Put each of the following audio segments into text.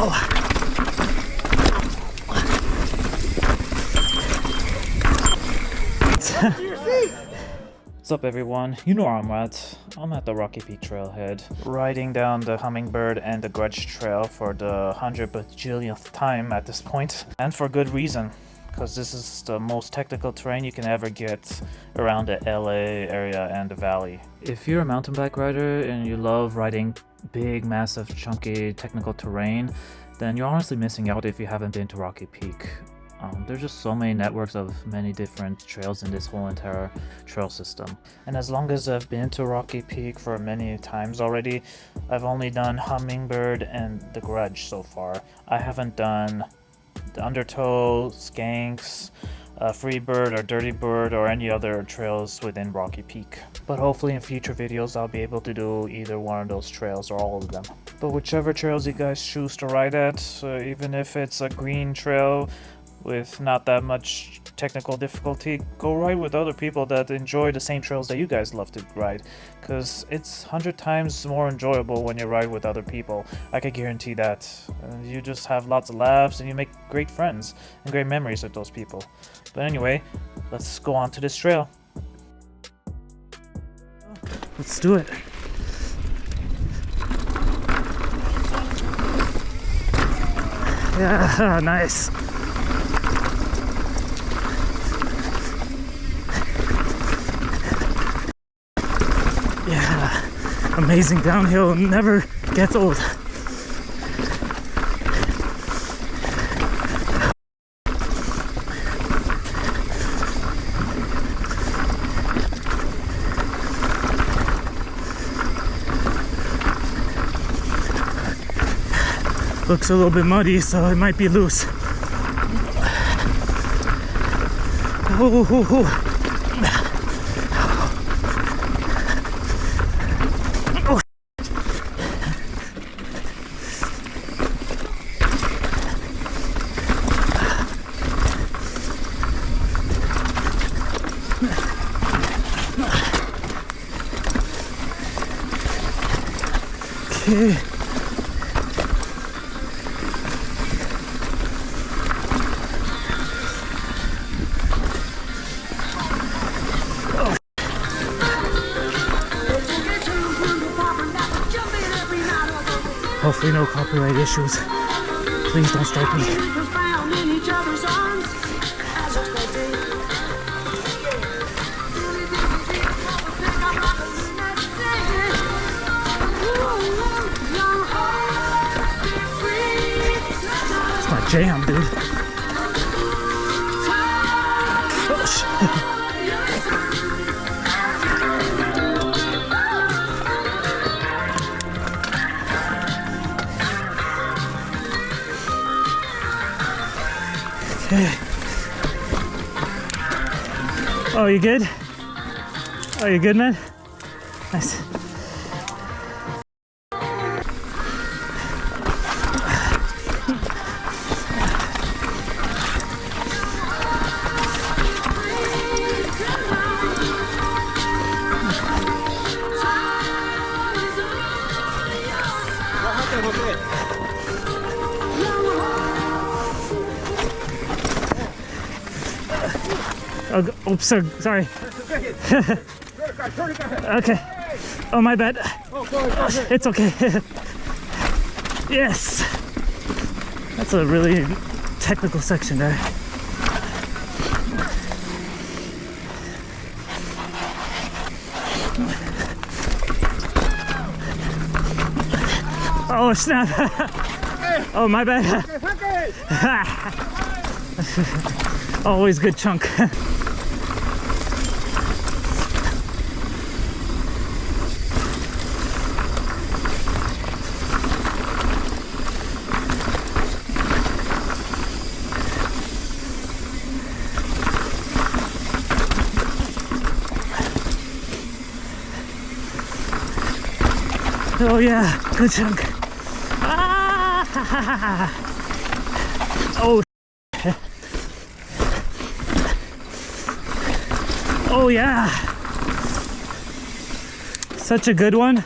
What's up everyone, you know where I'm at. I'm at the Rocky Peak Trailhead, riding down the Hummingbird and the Grudge Trail for the 100 bajillionth time at this point. And for good reason, because this is the most technical terrain you can ever get around the LA area and the valley. If you're a mountain bike rider and you love riding big, massive, chunky, technical terrain, then you're honestly missing out if you haven't been to Rocky Peak. There's just so many networks of many different trails in this whole entire trail system. And as long as I've been to Rocky Peak for many times already, I've only done Hummingbird and the Grudge so far. I haven't done the Undertow, Skanks, Freebird or Dirty Bird or any other trails within Rocky Peak. But hopefully in future videos I'll be able to do either one of those trails or all of them. But whichever trails you guys choose to ride at, even if it's a green trail with not that much technical difficulty, go ride with other people that enjoy the same trails that you guys love to ride, because it's 100 times more enjoyable when you ride with other people. I can guarantee that. You just have lots of laughs and you make great friends and great memories with those people. But anyway, let's go on to this trail. Let's do it. Yeah, nice. Yeah, amazing downhill, never gets old. Looks a little bit muddy, so it might be loose. Oh. Okay. Hopefully no copyright issues. Please don't strike me. It's my jam, dude. Oh shit. Oh, you good? Oh, you good, man? Nice. Oh, oops, sorry. Okay. Oh, my bad. It's okay. Yes. That's a really technical section there. Oh, snap. Oh, my bad. Always good chunk. Oh yeah, good chunk. Ah! Oh. Oh yeah. Such a good one.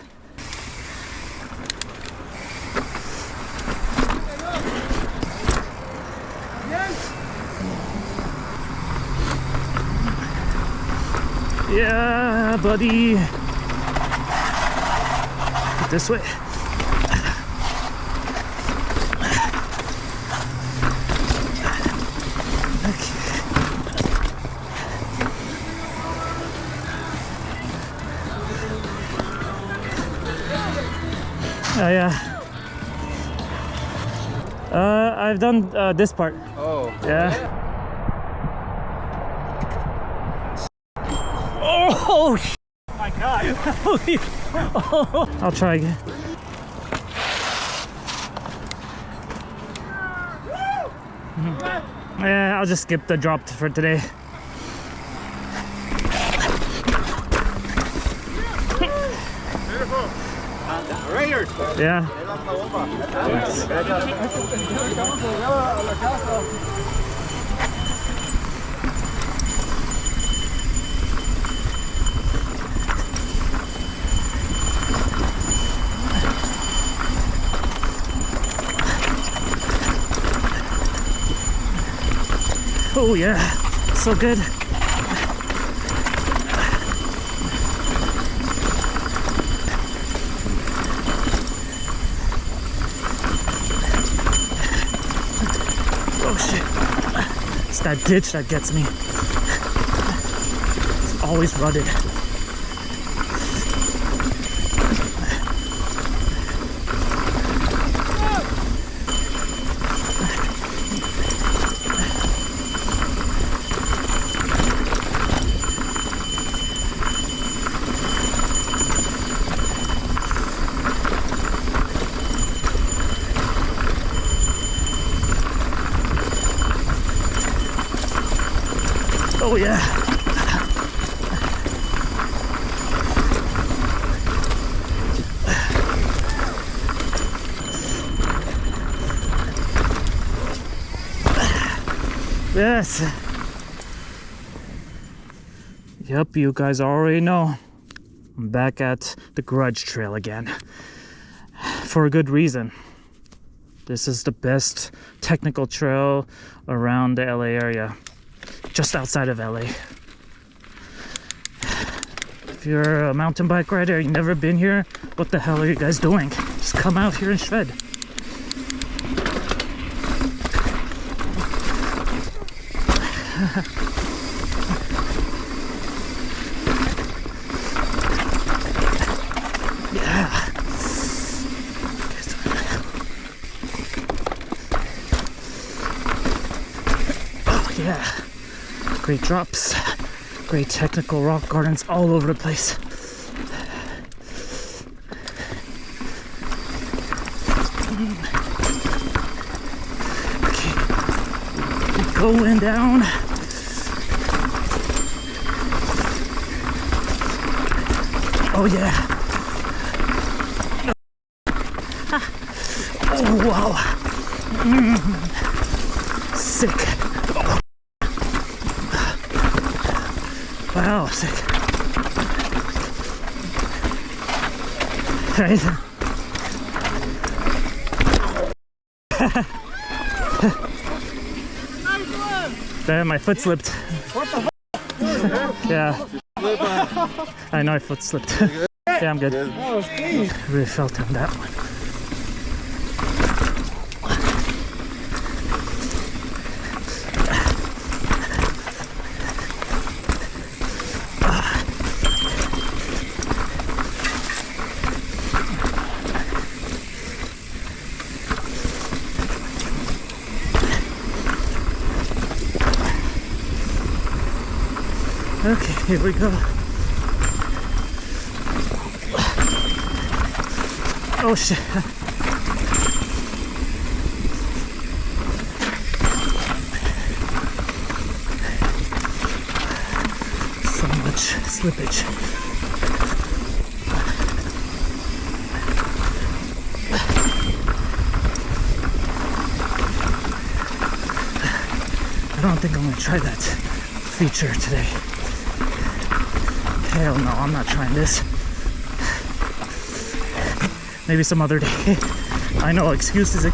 Yeah, buddy. This way. Oh yeah. I've done this part. Oh. Yeah. Oh my god. I'll try again. Yeah, I'll just skip the drop for today. Rotors. Yeah. Oh yeah, so good. Oh shit, it's that ditch that gets me. It's always rutted. Oh yeah. Yes. Yep, you guys already know. I'm back at the Grudge Trail again. For a good reason. This is the best technical trail around the LA area. Just outside of LA. If you're a mountain bike rider, you've never been here, what the hell are you guys doing? Just come out here and shred. Yeah. Oh yeah. Great drops, great technical rock gardens all over the place. Okay, keep going down. Oh yeah. Oh wow. Sick. Wow, sick. Right. Damn, my foot slipped. What the f***? Yeah. I know, my foot slipped. Yeah, I'm good. That was clean. I really felt on that one. Okay, here we go. Oh shit. So much slippage. I don't think I'm gonna try that feature today. Hell no, I'm not trying this. Maybe some other day. I know, excuses.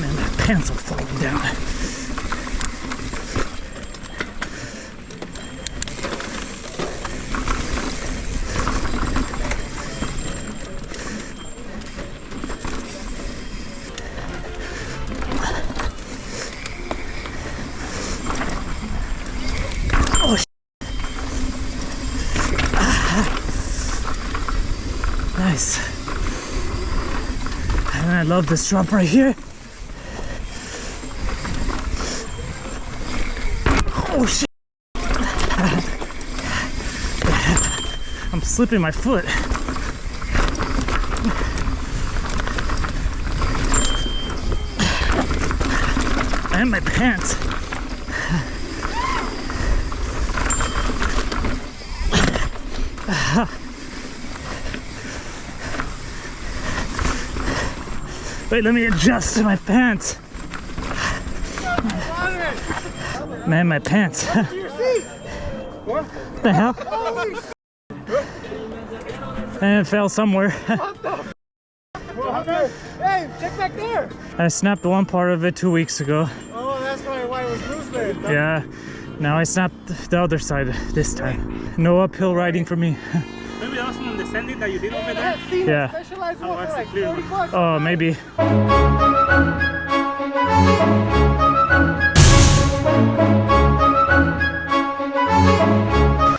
Man, my pants are falling down. Oh, nice. And I love this drop right here. Oh shit. I'm slipping my foot. And my pants. Wait, let me adjust to my pants. Man, my pants. What the hell? And it fell somewhere. Hey, check back there. I snapped one part of it 2 weeks ago. Oh, that's why it was loose then. Yeah, now I snapped the other side this time. No uphill riding for me. Maybe that was from the sanding that you did over there. Yeah. Specialized one Oh, for like that's clear. 40 bucks. Oh, maybe.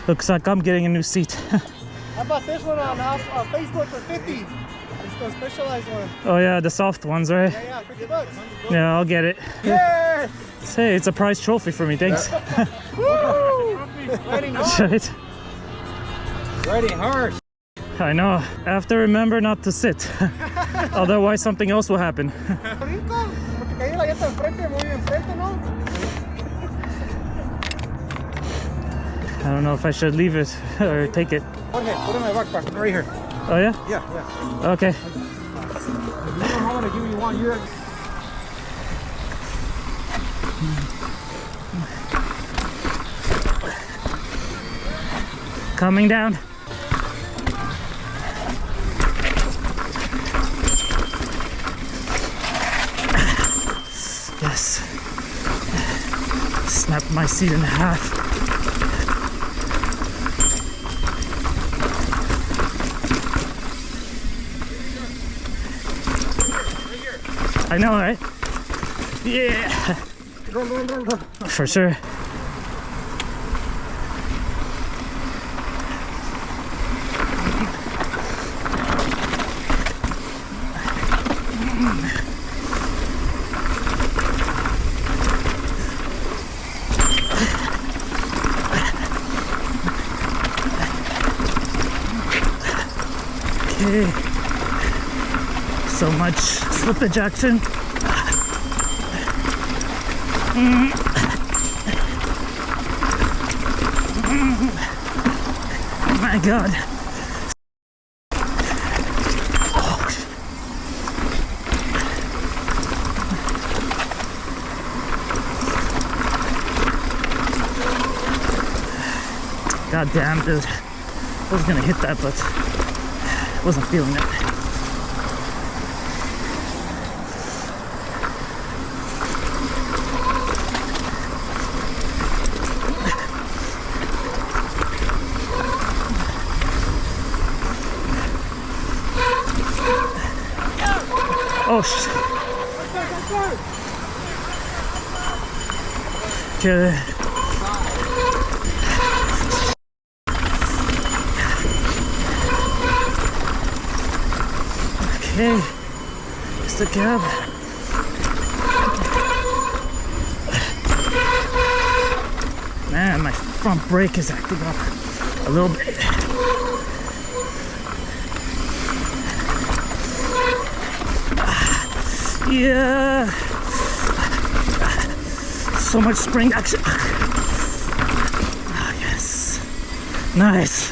Looks like I'm getting a new seat. How about this one on Facebook for 50? It's the specialized one. Oh yeah, the soft ones, right? Yeah, 50 bucks. Yeah, I'll get it. Yeah! Hey, it's a prize trophy for me, thanks. Woo! Riding hard. Shit. Riding hard. I know. I have to remember not to sit. Otherwise something else will happen. Rico, porque caí la llanta enfrente, muy enfrente, ¿no? I don't know if I should leave it or take it. Okay, put it in my backpack, right here. Oh yeah? Yeah. Okay. You know how I'm gonna give you one year. Coming down. Yes. Snap my seat in half. I know, right? Yeah. For sure. Okay. So much slippage action. Oh my god. Oh. God damn, dude. I was gonna hit that, but wasn't feeling it. Oh shit. Okay. Okay. It's the cab. Man, my front brake is acting up a little bit. Yeah, so much spring action. Ah, yes, nice.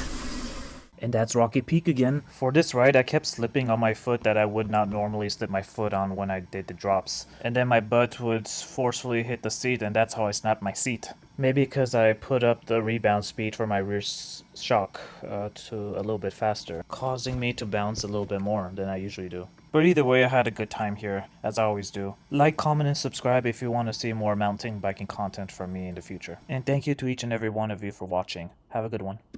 And that's Rocky Peak again. For this ride, I kept slipping on my foot that I would not normally slip my foot on when I did the drops. And then my butt would forcefully hit the seat, and that's how I snapped my seat. Maybe because I put up the rebound speed for my rear shock to a little bit faster, causing me to bounce a little bit more than I usually do. But either way, I had a good time here, as I always do. Like, comment, and subscribe if you want to see more mountain biking content from me in the future. And thank you to each and every one of you for watching. Have a good one.